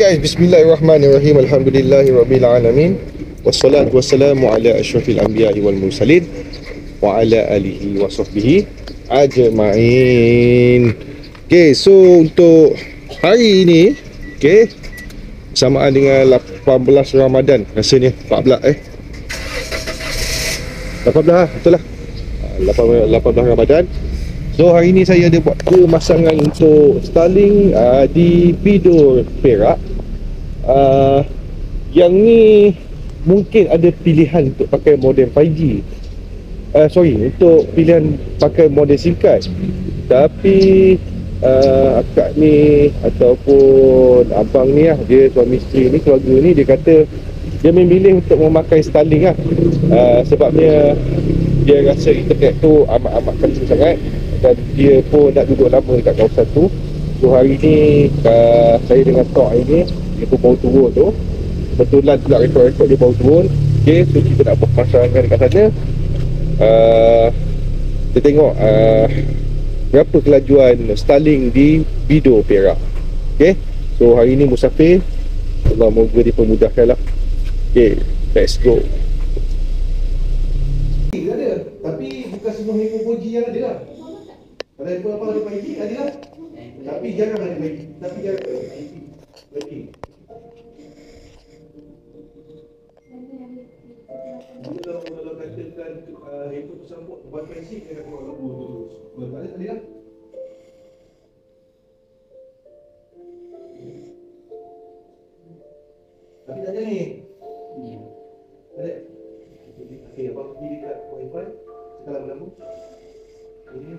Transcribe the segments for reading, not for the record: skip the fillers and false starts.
guys, bismillahirrahmanirrahim. Alhamdulillahirabbil alamin. Wassalatu wassalamu ala asyrafil anbiya'i wal mursalin wa ala alihi wa sahbihi ajma'in. Okay, so untuk hari ini, okay, samaan dengan 18 Ramadan rasanya, 18 lah, betul lah, 18 Ramadan. So hari ni saya ada buat pemasangan untuk Starlink di Bidor Perak. Yang ni mungkin ada pilihan untuk pakai modem 5G, untuk pilihan pakai modem SIM card. Tapi akak ni ataupun abang ni lah, dia suami isteri ni, keluarga ni, dia kata dia memilih untuk memakai Starlink lah. Sebabnya dia rasa internet tu amat-amat kencang sangat dan dia pun nak duduk lama dekat kawasan tu. So hari ni saya dengan Tok ini, dia pun baru turun tu. Kebetulan pula rekod-rekod dia baru turun. Okay, so kita nak buat pemasangan dekat sana. Kita tengok berapa kelajuan Starlink di Bidor Perak. Okay, so hari ni musafir, Allah moga dipermudahkan lah. Okay, let's go. Ada, tapi bukan semua handphone 4G yang ada lah. Kalau handphone apa ada 5G ada lah. Tapi jarang ada 5G. Tapi jarang ada 5G. Kalau katakan handphone tu sambut Wi-Fi 6, dia akan keluar lagu terus. Ada lah. Tapi tak ada ni. Ada. Okey, abang pergi dekat Wi-Fi sekarang lama. Ini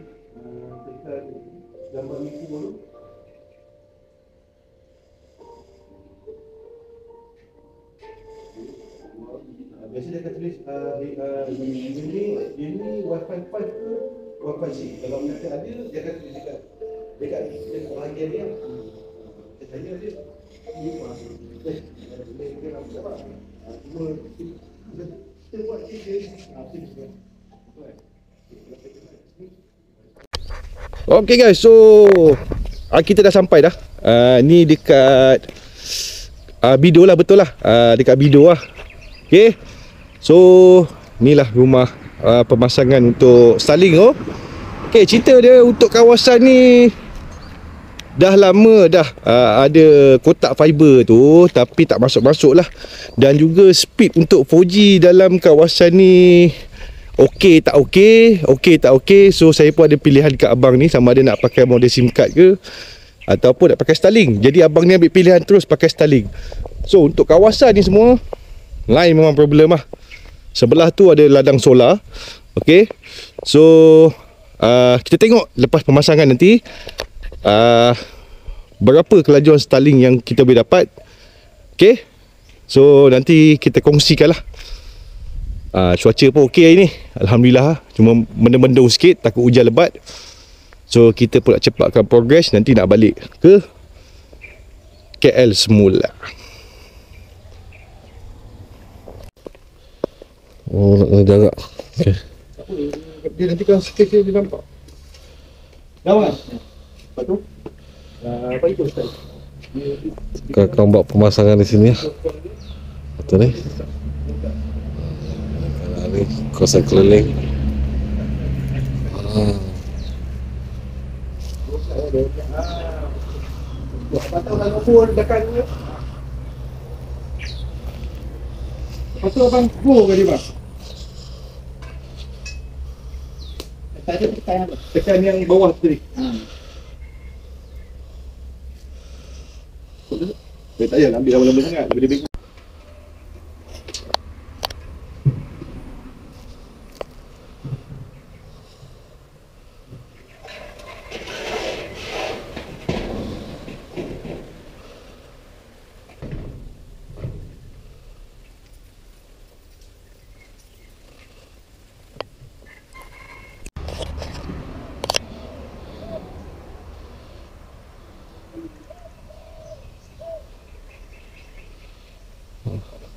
tekan gambar Miku dulu. Biasa dia akan tulis ini Wi-Fi 5 ke Wi-Fi 6. Kalau mereka ada, dia akan tulis dekat bahagian dia. Saya tanya dia, ini masuk. Mereka nak apa? Kita buat cerita. Okay guys, so kita dah sampai dah. Ni dekat Bidor lah, betul lah. Dekat Bidor lah. Okay, so ni lah rumah pemasangan untuk Starlink tu. Okay, cerita dia untuk kawasan ni dah lama dah ada kotak fiber tu, tapi tak masuk-masuk lah. Dan juga speed untuk 4G dalam kawasan ni okey tak okey. So saya pun ada pilihan kat abang ni, sama ada nak pakai model SIM card ke ataupun nak pakai Starlink. Jadi abang ni ambil pilihan terus pakai Starlink. So untuk kawasan ni semua lain memang problem lah. Sebelah tu ada ladang solar. Okay, so kita tengok lepas pemasangan nanti berapa kelajuan Starlink yang kita boleh dapat. Okay, so nanti kita kongsikan lah. Cuaca pun okey hari ni, alhamdulillah. Cuma mendung-mendung sikit, takut hujan lebat. So kita pun nak cepatkan progress, nanti nak balik ke KL semula. Oh, nak jarak. Okay. Dia nanti kan space dia nampak. Lawan. Lepas tu apa itu Ustaz? Kau buat pemasangan di sini ya. Betul ni. Ni kawasan keliling. Patut nak kubur dekat ni. Patut abang kubur ke dia bang? Tekan yang bawah tadi. Tak payah nak ambil lama-lama sangat, lebih-lebih.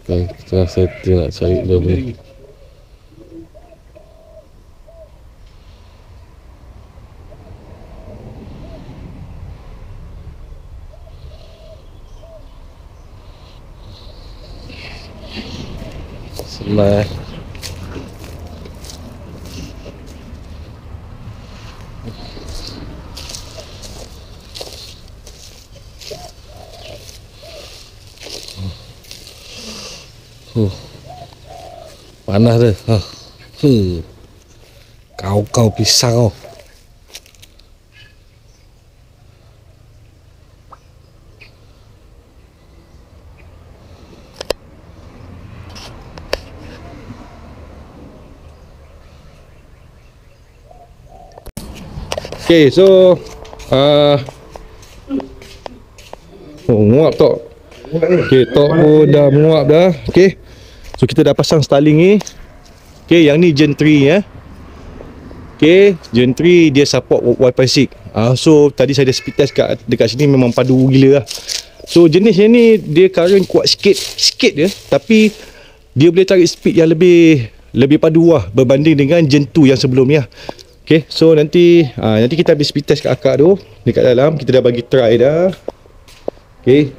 Okay, tengah setting nak cari lebih. Sebelah. Panas dia. Kau pisang kau. Okay, so muap tok. Okay, tok pun dah muap dah. Okay, so kita dah pasang Starlink ni. Okay, yang ni Gen 3 ya. Okay, Gen 3 dia support Wi-Fi 6. So tadi saya ada speed test dekat sini, memang padu gila lah. So jenisnya ni dia current kuat sikit je, tapi dia boleh tarik speed yang lebih padu lah berbanding dengan Gen 2 yang sebelum ni lah. Okay, so nanti kita habis speed test kat akak tu dekat dalam, kita dah bagi try dah. Okay,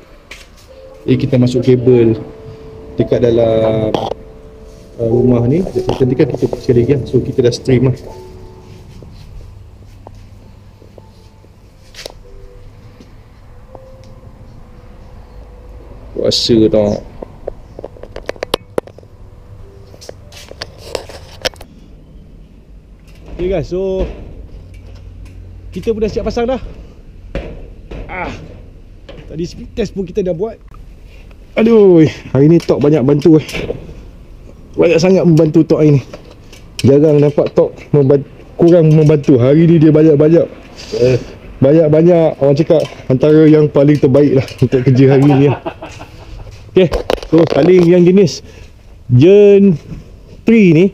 kita masuk kabel dekat dalam rumah ni. Nanti kan kita buat sekali lagi lah. So kita dah stream lah. Puasa tau. Okay guys, so kita pun dah siap pasang dah. Tadi speed test pun kita dah buat. Aduh, hari ni Tok banyak bantu banyak sangat membantu Tok hari ni. Jarang nampak Tok kurang membantu. Hari ni dia banyak-banyak orang cakap antara yang paling terbaik lah untuk kerja hari ni lah. Okay, so Starlink yang jenis Gen 3 ni,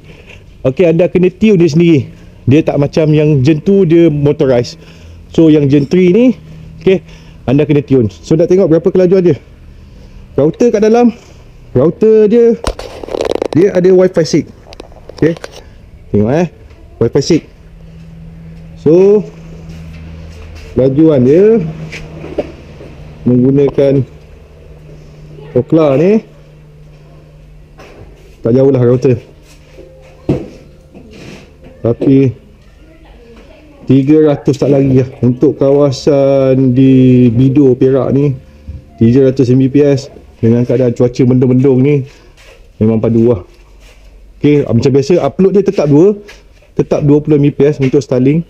okay, anda kena tune dia sendiri. Dia tak macam yang Gen 2 dia motorized. So yang Gen 3 ni, okay, anda kena tune. So nak tengok berapa kelajuan dia. Router kat dalam, router dia ada Wi-Fi 6. Okay, tengok Wi-Fi 6. So kelajuan dia menggunakan Okla ni, tak jauh lah router, tapi 300 tak lagi lah. Untuk kawasan di Bido, Perak ni 300 Mbps dengan keadaan cuaca mendung-mendung ni memang padu lah. Okay, macam biasa upload dia tetap 20 Mbps untuk Starlink.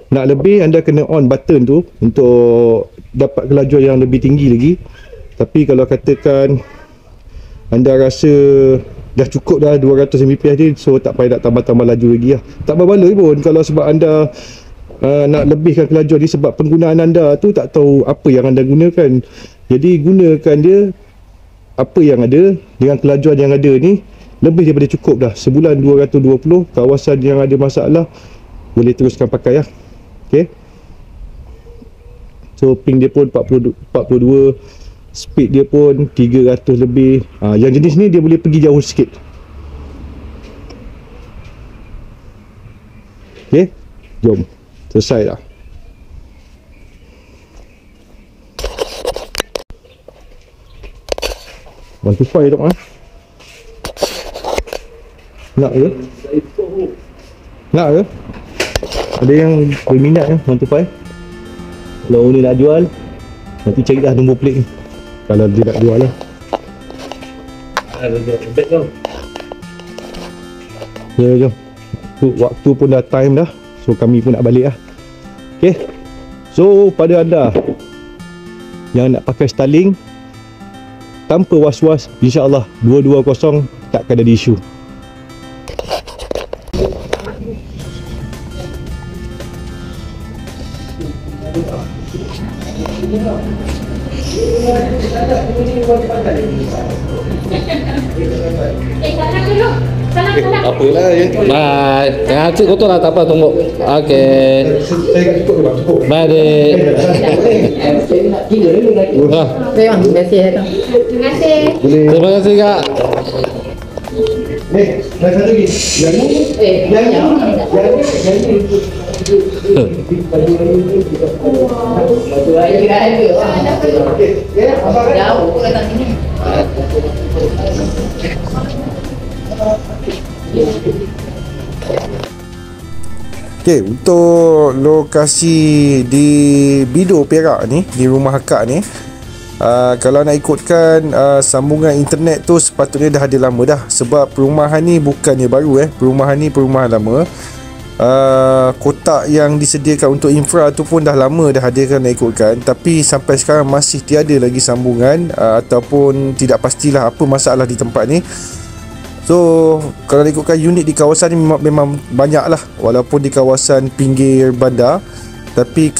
Nak lebih anda kena on button tu untuk dapat kelajuan yang lebih tinggi lagi. Tapi kalau katakan anda rasa dah cukup dah 200 Mbps ni, so tak payah nak tambah-tambah laju lagi lah. Tak berbaloi pun kalau sebab anda nak lebihkan kelajuan ni, sebab penggunaan anda tu tak tahu apa yang anda gunakan. Jadi gunakan dia apa yang ada dengan kelajuan yang ada ni, lebih daripada cukup dah. Sebulan 220, kawasan yang ada masalah boleh teruskan pakai lah. Okay, so ping dia pun 42, speed dia pun 300 lebih. Yang jenis ni dia boleh pergi jauh sikit. Okay, jom selesai dah. Bantu fire dok nak ke? Nak ke? Ada yang berminat ya bantu fire. Kalau ni nak jual, nanti cari dah nombor plate ni. Kalau dia nak jual lah. Ya, jom. Waktu pun dah time dah. So kami pun nak balik lah. Okay, so pada anda yang nak pakai Starlink, tanpa was-was, insyaAllah 220 takkan ada isu. Apalah yang tu. Bye. Yang cik kotor lah, tak apa, tunggu. Okey. Saya ikut ke cukup. Bye dek. Terima kasih. Terima kasih. Terima kasih kak. Dah satu lagi. Yang ni, yang ni. Okey, untuk lokasi di Bido Perak ni, di rumah akak ni, kalau nak ikutkan sambungan internet tu sepatutnya dah ada lama dah. Sebab perumahan ni bukannya baru perumahan ni perumahan lama. Kotak yang disediakan untuk infra tu pun dah lama dah ada kan nak ikutkan, tapi sampai sekarang masih tiada lagi sambungan, ataupun tidak pastilah apa masalah di tempat ni. So kalau nak ikutkan unit di kawasan ni memang banyak lah, walaupun di kawasan pinggir bandar, tapi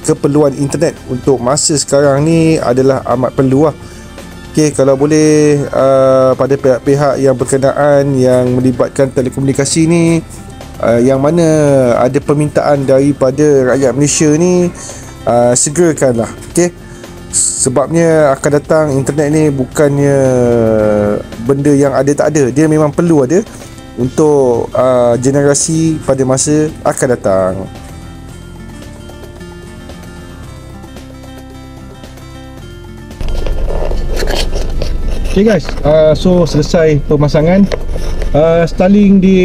keperluan internet untuk masa sekarang ni adalah amat perlu lah. Okay, kalau boleh pada pihak-pihak yang berkenaan yang melibatkan telekomunikasi ni, yang mana ada permintaan daripada rakyat Malaysia ni, segerakanlah. Okay, sebabnya akan datang internet ni bukannya benda yang ada tak ada, dia memang perlu ada untuk generasi pada masa akan datang. Okay guys, so selesai pemasangan Starlink di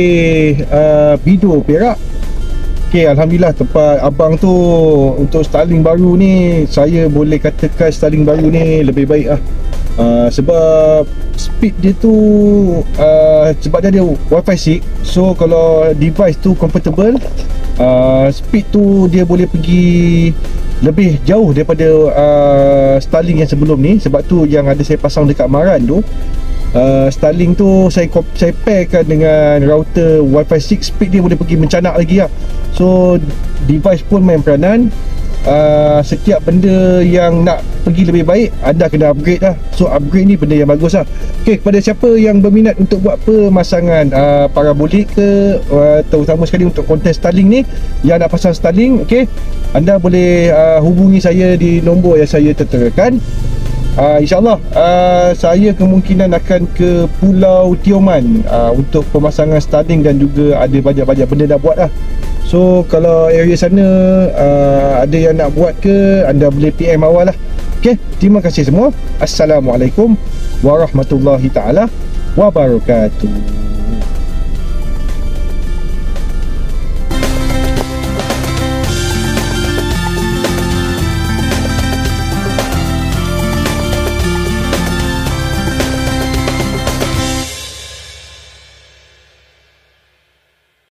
Bido Perak. Okay, Alhamdulillah tempat abang tu untuk Starlink baru ni, saya boleh katakan Starlink baru ni lebih baik lah. Sebab speed dia tu sebab dia ada Wi-Fi 6, so kalau device tu compatible, speed tu dia boleh pergi lebih jauh daripada Starlink yang sebelum ni. Sebab tu yang ada saya pasang dekat Maran tu, Starlink tu saya pairkan dengan router Wi-Fi 6, speed dia boleh pergi mencanak lagi lah. So device pun main peranan. Setiap benda yang nak pergi lebih baik, anda kena upgrade lah. So upgrade ni benda yang bagus lah. Okay, kepada siapa yang berminat untuk buat pemasangan parabolik ke, terutama sekali untuk konten Starlink ni, yang nak pasang Starlink, okay, anda boleh hubungi saya di nombor yang saya terterakan. InsyaAllah saya kemungkinan akan ke Pulau Tioman untuk pemasangan Starlink, dan juga ada banyak-banyak benda nak buat lah. So kalau area sana ada yang nak buat ke, anda boleh PM awal lah. Okay, terima kasih semua. Assalamualaikum warahmatullahi taala wabarakatuh.